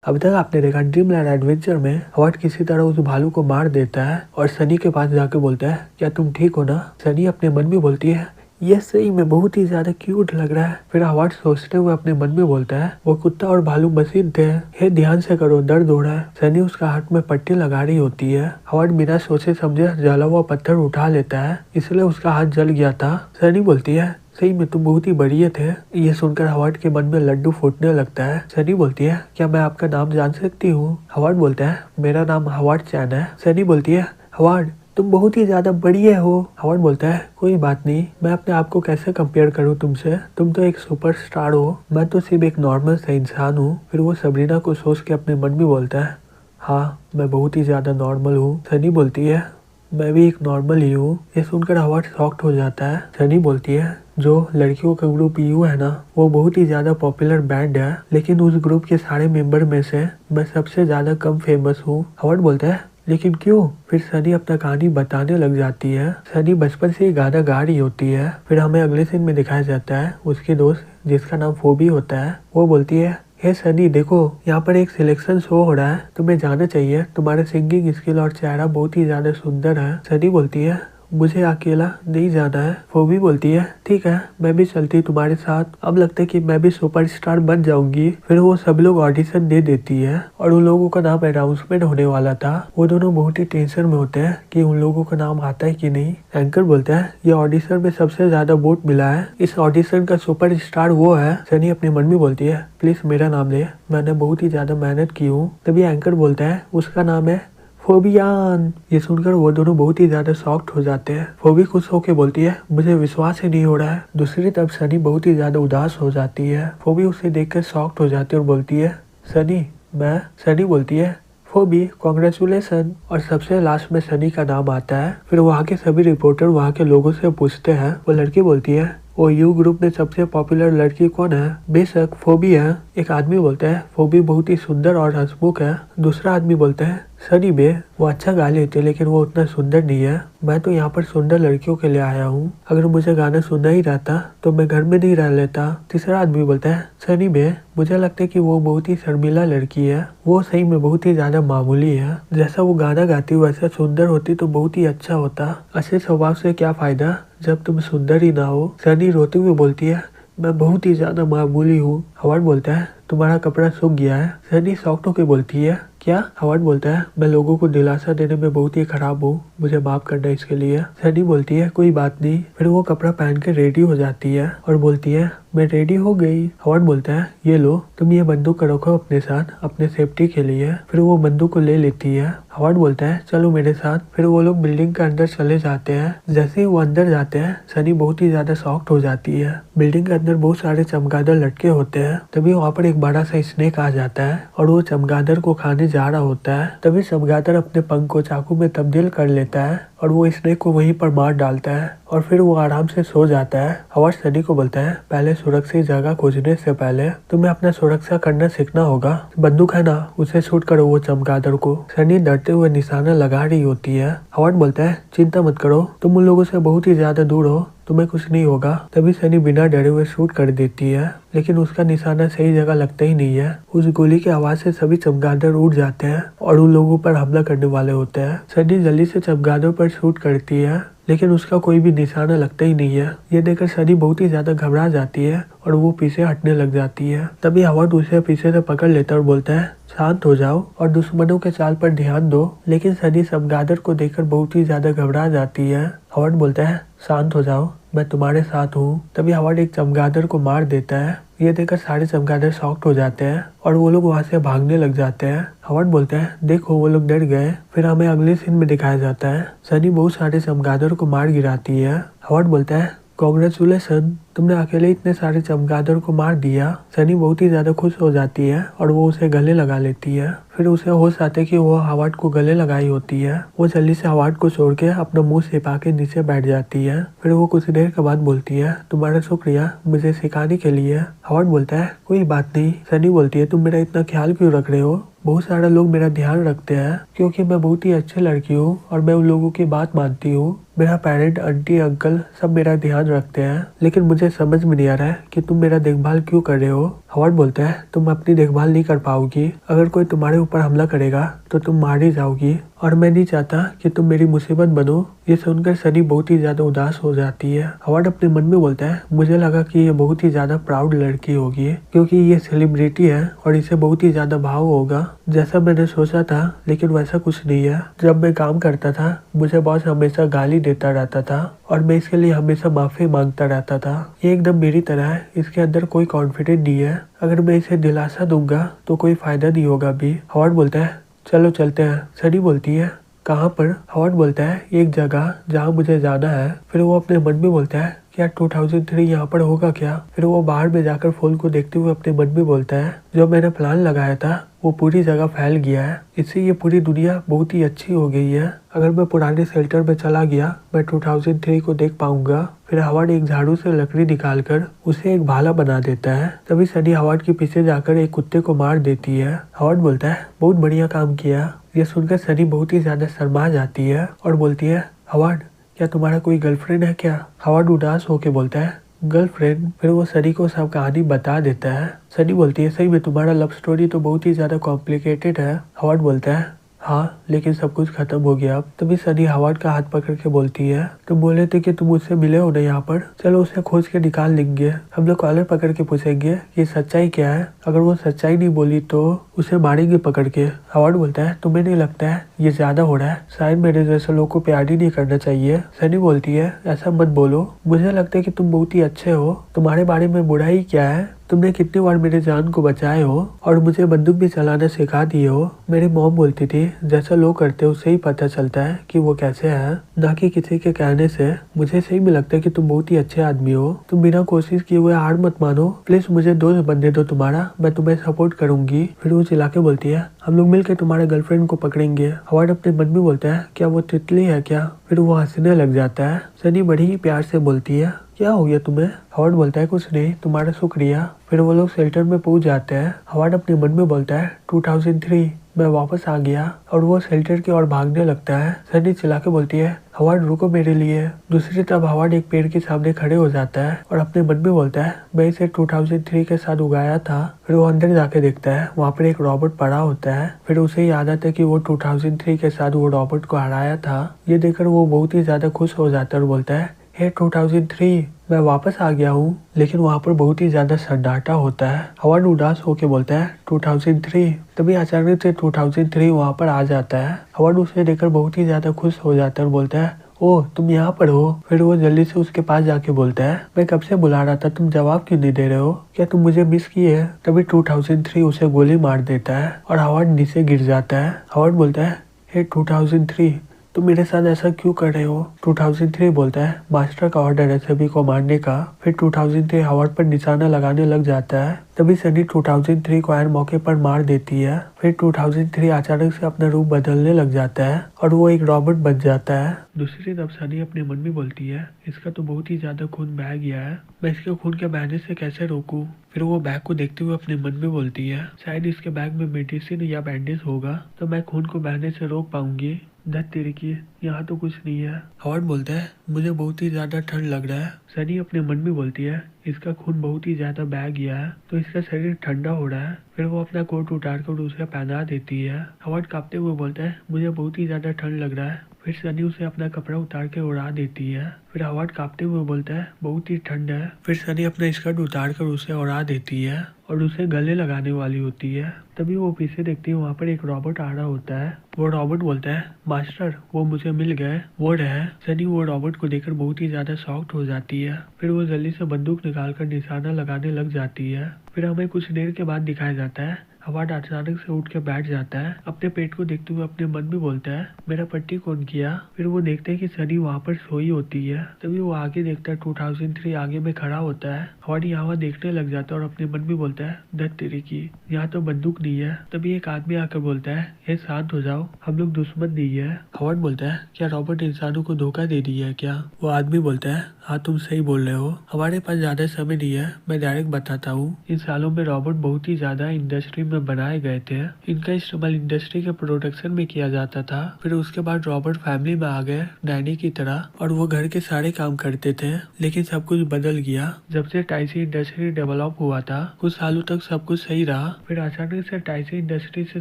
अब तक आपने देखा ड्रीमलैंड एडवेंचर में हॉवर्ड किसी तरह उस भालू को मार देता है और सनी के पास जाके बोलता है क्या तुम ठीक हो ना। सनी अपने मन में बोलती है ये सही में बहुत ही ज्यादा क्यूट लग रहा है। फिर हॉवर्ड सोचते हुए अपने मन में बोलता है वो कुत्ता और भालू मशीन थे। हे ध्यान से करो दर्द हो रहा है। सनी उसका हाथ में पट्टी लगा रही होती है। हॉवर्ड बिना सोचे समझे जला हुआ पत्थर उठा लेता है, इसलिए उसका हाथ जल गया था। सनी बोलती है सही में तुम बहुत ही बढ़िया थे। ये सुनकर हॉवर्ड के मन में लड्डू फूटने लगता है। सनी बोलती है क्या मैं आपका नाम जान सकती हूँ। हॉवर्ड बोलता है मेरा नाम हॉवर्ड चैन है। सनी बोलती है हॉवर्ड तुम बहुत ही ज्यादा बढ़िया हो। हॉवर्ड बोलता है कोई बात नहीं, मैं अपने आप को कैसे कंपेयर करूँ तुमसे, तुम तो एक सुपरस्टार हो, मैं तो सिर्फ एक नॉर्मल सा इंसान हूँ। फिर वो सबरीना को सोच के अपने मन में बोलता है हाँ मैं बहुत ही ज्यादा नॉर्मल हूँ। सनी बोलती है मैं भी एक नॉर्मल ही हूँ। ये सुनकर हॉवर्ड शॉक्ड हो जाता है। सनी बोलती है जो लड़कियों का ग्रुप यू है ना वो बहुत ही ज्यादा पॉपुलर बैंड है, लेकिन उस ग्रुप के सारे मेंबर में से मैं सबसे ज्यादा कम फेमस हूँ। हॉवर्ड बोलता है लेकिन क्यों। फिर सनी अपना कहानी बताने लग जाती है। सनी बचपन से ही गाना गा रही होती है। फिर हमें अगले सीन में दिखाया जाता है उसकी दोस्त जिसका नाम फोबी होता है वो बोलती है हे सनी देखो यहाँ पर एक सिलेक्शन शो हो रहा है, तुम्हें जाना चाहिए, तुम्हारे सिंगिंग स्किल और चेहरा बहुत ही ज्यादा सुंदर है। सनी बोलती है मुझे अकेला नहीं जाना है। फोबी बोलती है ठीक है मैं भी चलती तुम्हारे साथ, अब लगता है कि मैं भी सुपरस्टार बन जाऊंगी। फिर वो सब लोग ऑडिशन दे देती है और उन लोगों का नाम अनाउंसमेंट होने वाला था। वो दोनों बहुत ही टेंशन में होते हैं कि उन लोगों का नाम आता है कि नहीं। एंकर बोलता है ये ऑडिशन में सबसे ज्यादा वोट मिला है, इस ऑडिशन का सुपरस्टार वो है। सनी अपने मन में बोलती है प्लीज मेरा नाम ले, मैंने बहुत ही ज्यादा मेहनत की हूँ। तभी एंकर बोलता है उसका नाम है फोबियान। ये सुनकर वो दोनों बहुत ही ज्यादा शॉक्ड हो जाते हैं। फोबी खुश होकर बोलती है मुझे विश्वास ही नहीं हो रहा है। दूसरी तरफ सनी बहुत ही ज्यादा उदास हो जाती है। फोबी उसे देखकर शॉक्ड हो जाती है और बोलती है सनी मैं। सनी बोलती है फोबी कॉन्ग्रेचुलेसन। और सबसे लास्ट में सनी का नाम आता है। फिर वहाँ के सभी रिपोर्टर वहाँ के लोगों से पूछते हैं। वो लड़की बोलती है वो यू ग्रुप में सबसे पॉपुलर लड़की कौन है। बेशक फोबी है। एक आदमी बोलता है फोबी बहुत ही सुंदर और हंसमुख है। दूसरा आदमी बोलता है सनी बे वो अच्छा गा लेते लेकिन वो उतना सुंदर नहीं है, मैं तो यहाँ पर सुंदर लड़कियों के लिए आया हूँ, अगर मुझे गाना सुनना ही रहता तो मैं घर में नहीं रह लेता। तीसरा आदमी बोलता है सनी बे मुझे लगता है कि वो बहुत ही शर्मिला लड़की है, वो सही में बहुत ही ज्यादा मामूली है, जैसा वो गाना गाती वैसा सुंदर होती तो बहुत ही अच्छा होता, अच्छे स्वभाव से क्या फायदा जब तुम सुंदर ही ना हो। सनी रोते हुए बोलती है मैं बहुत ही ज्यादा मामूली हूँ। हॉवर्ड बोलता है तुम्हारा कपड़ा सूख गया है। सनी शॉक्ड होकर बोलती है क्या। हॉवर्ड बोलता है मैं लोगों को दिलासा देने में बहुत ही खराब हूँ, मुझे माफ करना इसके लिए। सनी बोलती है कोई बात नहीं। फिर वो कपड़ा पहन के रेडी हो जाती है और बोलती है मैं रेडी हो गई। हॉवर्ड बोलता है ये लो तुम ये बंदूक रखो अपने साथ अपने सेफ्टी के लिए। फिर वो बंदूक को ले लेती है। हॉवर्ड बोलता है चलो मेरे साथ। फिर वो लोग बिल्डिंग के अंदर चले जाते हैं। जैसे ही वो अंदर जाते हैं सनी बहुत ही ज्यादा शॉक्ड हो जाती है। बिल्डिंग के अंदर बहुत सारे चमगादड़ लटके होते हैं। तभी वहाँ पर एक बड़ा सा स्नेक आ जाता है और वो चमगादड़ को खाने जा रहा होता है। तभी चमगादड़ अपने पंख को चाकू में तब्दील कर लेता है और वो स्नेक को वहीं पर मार डालता है और फिर वो आराम से सो जाता है। हॉवर्ड सनी को बोलता है पहले सुरक्षित जगह खोजने से पहले तुम्हें अपना सुरक्षा करना सीखना होगा, बंदूक है ना उसे शूट करो वो चमगादड़ को। सनी डरते हुए निशाना लगा रही होती है। हॉवर्ड बोलता है चिंता मत करो तुम उन लोगों से बहुत ही ज्यादा दूर हो, तुम्हें कुछ नहीं होगा। तभी सनी बिना डरे हुए शूट कर देती है, लेकिन उसका निशाना सही जगह लगता ही नहीं है। उस गोली की आवाज से सभी चमगादड़ उड़ जाते हैं और उन लोगों पर हमला करने वाले होते हैं। सनी जल्दी से चमगादड़ पर शूट करती है, लेकिन उसका कोई भी निशाना लगता ही नहीं है। ये देखकर सनी बहुत ही ज्यादा घबरा जाती है और वो पीछे हटने लग जाती है। तभी हॉवर्ड उसे पीछे से पकड़ लेता है और बोलता है शांत हो जाओ और दुश्मनों के चाल पर ध्यान दो। लेकिन सनी चमगादड़ को देखकर बहुत ही ज्यादा घबरा जाती है। हॉवर्ड बोलता है शांत हो जाओ मैं तुम्हारे साथ हूँ। तभी हॉवर्ड एक चमगादड़ को मार देता है। ये देखकर सारे चमगादड़ शॉक्ड हो जाते हैं और वो लोग वहाँ से भागने लग जाते हैं। हॉवर्ड बोलता है देखो वो लोग डर गए। फिर हमें अगले सीन में दिखाया जाता है सनी बहुत सारे चमगादड़ को मार गिराती है। हॉवर्ड बोलता है कॉन्ग्रेचुलेसन तुमने अकेले इतने सारे चमगादड़ को मार दिया। सनी बहुत ही ज्यादा खुश हो जाती है और वो उसे गले लगा लेती है। फिर उसे होश आते कि वो हॉवर्ड को गले लगाई होती है। वो जल्दी से हॉवर्ड को छोड़ के अपना मुंह छिपा के नीचे बैठ जाती है। फिर वो कुछ देर के बाद बोलती है तुम्हारा शुक्रिया मुझे सिखाने के लिए। हॉवर्ड बोलता है कोई बात नहीं। सनी बोलती है तुम मेरा इतना ख्याल क्यों रख रहे हो, बहुत सारे लोग मेरा ध्यान रखते हैं क्योंकि मैं बहुत ही अच्छी लड़की हूँ और मैं उन लोगों की बात मानती हूँ। मेरा पेरेंट आंटी अंकल सब मेरा ध्यान रखते हैं, लेकिन मुझे समझ में नहीं आ रहा है कि तुम मेरा देखभाल क्यों कर रहे हो। हवार्ड बोलता है तुम अपनी देखभाल नहीं कर पाओगी, अगर कोई तुम्हारे ऊपर हमला करेगा तो तुम मार ही जाओगी और मैं नहीं चाहता कि तुम मेरी मुसीबत बनो। ये सुनकर सनी बहुत ही ज्यादा उदास हो जाती है। हवार्ड अपने मन में बोलता है मुझे लगा कि ये बहुत ही ज्यादा प्राउड लड़की होगी क्योंकि ये सेलिब्रिटी है और इसे बहुत ही ज्यादा भाव होगा जैसा मैंने सोचा था, लेकिन वैसा कुछ नहीं है। जब मैं काम करता था मुझे बॉस हमेशा गाली देता रहता था और मैं इसके लिए हमेशा माफी मांगता रहता था। ये एकदम मेरी तरह है, इसके अंदर कोई कॉन्फिडेंस नहीं है, अगर मैं इसे दिलासा दूंगा तो कोई फायदा नहीं होगा भी। हवार्ड बोलता है चलो चलते हैं। सनी बोलती है कहाँ पर? हवार्ड बोलता है एक जगह जहाँ मुझे जाना है। फिर वो अपने मन में बोलता है क्या 2003 यहाँ पर होगा क्या? फिर वो बाहर में जाकर फोन को देखते हुए अपने मन में बोलता है जो मैंने प्लान लगाया था वो पूरी जगह फैल गया है, इससे ये पूरी दुनिया बहुत ही अच्छी हो गई है। अगर मैं पुराने शेल्टर में चला गया मैं 2003 को देख पाऊंगा। फिर हवार्ड एक झाड़ू से लकड़ी निकालकर उसे एक भाला बना देता है। तभी सनी हवार्ड के पीछे जाकर एक कुत्ते को मार देती है। हवार्ड बोलता है बहुत बढ़िया काम किया। ये सुनकर सनी बहुत ही ज्यादा शर्मा जाती है और बोलती है हवार्ड क्या तुम्हारा कोई गर्लफ्रेंड है क्या? हवार्ड उदास होके बोलता है गर्लफ्रेंड? फिर वो सनी को सब कहानी बता देता है। सनी बोलती है सही में तुम्हारा लव स्टोरी तो बहुत ही ज्यादा कॉम्प्लिकेटेड है। हवार्ड बोलता है हाँ लेकिन सब कुछ खत्म हो गया अब। तभी सनी हवार्ड का हाथ पकड़ के बोलती है तुम बोले थे कि तुम उससे मिले हो ना यहाँ पर, चलो उसे खोज के निकाल लेंगे। हम लोग कॉलर पकड़ के पूछेंगे कि सच्चाई क्या है, अगर वो सच्चाई नहीं बोली तो उसे मारेंगे पकड़ के। हवार्ड बोलता है तुम्हें नहीं लगता है ये ज्यादा हो रहा है? शायद मेरे जैसे लोग को प्यार ही नहीं करना चाहिए। सनी बोलती है ऐसा मत बोलो, मुझे लगता है कि तुम बहुत ही अच्छे हो, तुम्हारे बारे में बुराई क्या है? तुमने कितनी बार मेरे जान को बचाए हो और मुझे बंदूक भी चलाना सिखा दिए हो। मेरी मॉम बोलती थी जैसा लोग करते हैं उससे ही पता चलता है कि वो कैसे है, ना कि किसी के कहने से। मुझे सही में लगता है कि तुम बहुत ही अच्छे आदमी हो, तुम बिना कोशिश किए हुए हार मत मानो, प्लीज मुझे दोस्त बनने दो तुम्हारा, मैं तुम्हें सपोर्ट करूंगी। फिर वो चिल्ला के बोलती है हम लोग मिलकर तुम्हारे गर्लफ्रेंड को पकड़ेंगे। हवार्ड अपने मन में बोलता है क्या वो तितली है क्या? फिर वो हंसने लग जाता है। सनी बड़ी ही प्यार से बोलती है क्या हो गया तुम्हें? हवार्ड बोलता है कुछ नहीं, तुम्हारा शुक्रिया। फिर वो लोग शेल्टर में पहुंच जाते हैं। हवार्ड अपने मन में बोलता है 2003 मैं वापस आ गया और वो शेल्टर की ओर भागने लगता है। सनी चिल्ला के बोलती है हवार्ड रुको मेरे लिए। दूसरी तरफ हवार्ड एक पेड़ के सामने खड़े हो जाता है और अपने मन में बोलता है मैं इसे 2003 के साथ उगाया था। फिर वो अंदर जाके देखता है वहाँ पर एक रॉबर्ट पड़ा होता है। फिर उसे याद आता है कि वो 2003 के साथ वो रॉबर्ट को हराया था। ये देखकर वो बहुत ही ज्यादा खुश हो जाता है और बोलता है हे 2003 मैं वापस आ गया हूँ। लेकिन वहाँ पर बहुत ही ज्यादा सन्नाटा होता है। हवार्ड उदास होके बोलता है 2003। तभी अचानक से 2003 वहाँ पर आ जाता है। हवार्ड उसे देखकर बहुत ही ज्यादा खुश हो जाता है और बोलता है ओह तुम यहाँ पर हो। फिर वो जल्दी से उसके पास जाके बोलता है मैं कब से बुला रहा था, तुम जवाब क्यों नहीं दे रहे हो, क्या तुम मुझे मिस किए है? तभी 2003 उसे गोली मार देता है और हवार्ड नीचे गिर जाता है। हवार्ड बोलता है हे 2003 तुम मेरे साथ ऐसा क्यों कर रहे हो? 2003 बोलता है मास्टर का ऑर्डर है सभी को मारने का। फिर 2003 हवार्ड पर निशाना लगाने लग जाता है। तभी सनी 2003 को ऐन मौके पर मार देती है। फिर 2003 अचानक से अपना रूप बदलने लग जाता है और वो एक रॉबर्ट बन जाता है। दूसरी तरफ सनी अपने मन में बोलती है इसका तो बहुत ही ज्यादा खून बह गया है, मैं इसके खून के बहने से कैसे रोकूं? फिर वो बैग को देखते हुए अपने मन में बोलती है शायद इसके बैग में मेडिसिन या बैंडेज होगा तो मैं खून को बहने से रोक पाऊंगी। धत तेरे की, यहाँ तो कुछ नहीं है। हवार्ड बोलता है मुझे बहुत ही ज्यादा ठंड लग रहा है। सनी अपने मन में बोलती है इसका खून बहुत ही ज्यादा बह गया है तो इसका शरीर ठंडा हो रहा है। फिर वो अपना कोट उतार कर उसे पहना देती है। हवार्ड कांपते हुए बोलता है मुझे बहुत ही ज्यादा ठंड लग रहा है। फिर सनी उसे अपना कपड़ा उतार के उड़ा देती है। फिर हवार्ड कांपते हुए बोलता है बहुत ही ठंड है। फिर सनी अपना स्कर्ट उतार कर उसे उड़ा देती है और उसे गले लगाने वाली होती है। तभी वो पीछे देखती है वहाँ पर एक रॉबर्ट आ रहा होता है। वो रॉबर्ट बोलता है मास्टर वो मुझे मिल गए, वो रहे। सनी वो रॉबर्ट को देखकर बहुत ही ज्यादा शॉक्ड हो जाती है। फिर वो जल्दी से बंदूक निकालकर निशाना लगाने लग जाती है। फिर हमें कुछ देर के बाद दिखाया जाता है हवार्ड अचानक से उठ के बैठ जाता है। अपने पेट को देखते हुए अपने मन में बोलता है मेरा पट्टी कौन किया? फिर वो देखते हैं कि सनी वहाँ पर सोई होती है। तभी वो आगे देखता है 2003 आगे में खड़ा होता है। हवार्ड यहाँ देखने लग जाता है और अपने मन में बोलता है धत तेरी की, यहाँ तो बंदूक नहीं है। तभी एक आदमी आकर बोलता है हे शांत हो जाओ, हम लोग दुश्मन नहीं है। हवार्ड बोलता है क्या रॉबर्ट इंसानों को धोखा दे दिया है क्या? वो आदमी बोलता है हाँ तुम सही बोल रहे हो, हमारे पास ज्यादा समय नहीं है, मैं डायरेक्ट बताता हूँ। इन सालों में रोबोट बहुत ही ज्यादा इंडस्ट्री में बनाए गए थे। इनका इस्तेमाल इंडस्ट्री के प्रोडक्शन में किया जाता था। फिर उसके बाद रोबोट फैमिली में आ गए नैनी की तरह, और वो घर के सारे काम करते थे। लेकिन सब कुछ बदल गया जब से टाइसी इंडस्ट्री डेवलप हुआ था। कुछ सालों तक सब कुछ सही रहा, फिर अचानक से टाइसी इंडस्ट्री से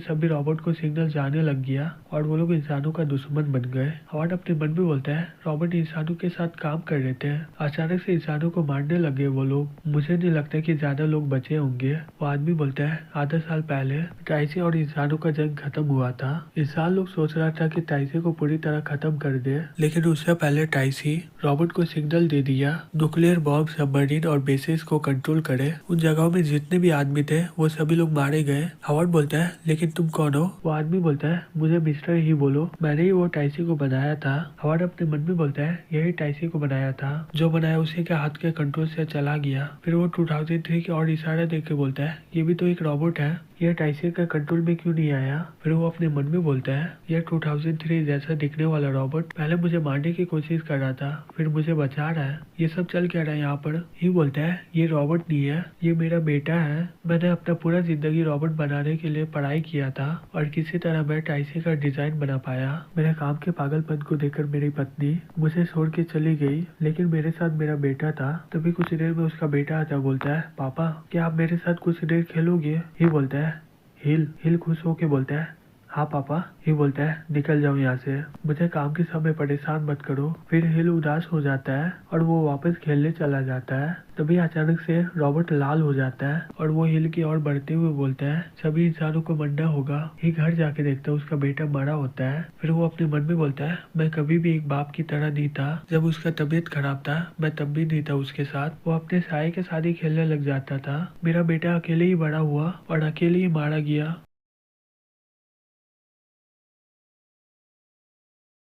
सभी रोबोट को सिग्नल जाने लग गया और वो लोग इंसानों का दुश्मन बन गए। हॉवर्ड अपने मन में बोलता है रोबोट इंसानों के साथ काम कर रहे थे, अचानक से इंसानों को मारने लगे वो लोग। मुझे नहीं लगता कि ज्यादा लोग बचे होंगे। वो आदमी बोलता है आधा साल पहले टाइसी और इंसानों का जंग खत्म हुआ था। इंसान लोग सोच रहा था कि टाइसी को पूरी तरह खत्म कर दे, लेकिन उससे पहले टाइसी रोबोट को सिग्नल दे दिया न्यूक्लियर बॉम्ब सबमरीन और बेसिस को कंट्रोल करे। उन जगहों में जितने भी आदमी थे वो सभी लोग मारे गए। हॉवर्ड बोलता है लेकिन तुम कौन हो? वो आदमी बोलता है मुझे मिस्टर ही बोलो, मैंने ही वो टाइसी को बनाया था। हॉवर्ड अपने मन में बोलता है यही टाइसी को बनाया था, जो बनाया उसी के हाथ के कंट्रोल से चला गया। फिर वो 2003 की और इशारा देके बोलता है ये भी तो एक रोबोट है, यह टाइसी का कंट्रोल में क्यों नहीं आया? फिर वो अपने मन में बोलता है यह 2003 जैसा दिखने वाला रोबोट पहले मुझे मारने की कोशिश कर रहा था, फिर मुझे बचा रहा है। ये सब चल क्या रहा है यहाँ पर? ही बोलता है ये रोबोट नहीं है, ये मेरा बेटा है। मैंने अपना पूरा जिंदगी रोबोट बनाने के लिए पढ़ाई किया था और किसी तरह मैं टाइसी का डिजाइन बना पाया। मेरे काम के पागलपन को देखकर मेरी पत्नी मुझे छोड़ के चली गई, लेकिन मेरे साथ मेरा बेटा था। तभी कुछ देर में उसका बेटा आता बोलता है पापा क्या आप मेरे साथ कुछ देर खेलोगे? ही बोलता है हिल खुश होके बोलता है हाँ पापा। ही बोलता है निकल जाओ यहाँ से, मुझे काम के समय परेशान मत करो। फिर हिल उदास हो जाता है और वो वापस खेलने चला जाता है। तभी अचानक से रॉबर्ट लाल हो जाता है और वो हिल की ओर बढ़ते हुए बोलता है सभी इंसानों को मरना होगा। ही घर जाके देखता है उसका बेटा मरा होता है। फिर वो अपने मन में बोलता है मैं कभी भी एक बाप की तरह नहीं था। जब उसका तबीयत खराब था मैं तब भी नहीं था उसके साथ, वो अपने साय के साथ ही खेलने लग जाता था। मेरा बेटा अकेले ही बड़ा हुआ और अकेले ही मारा गया।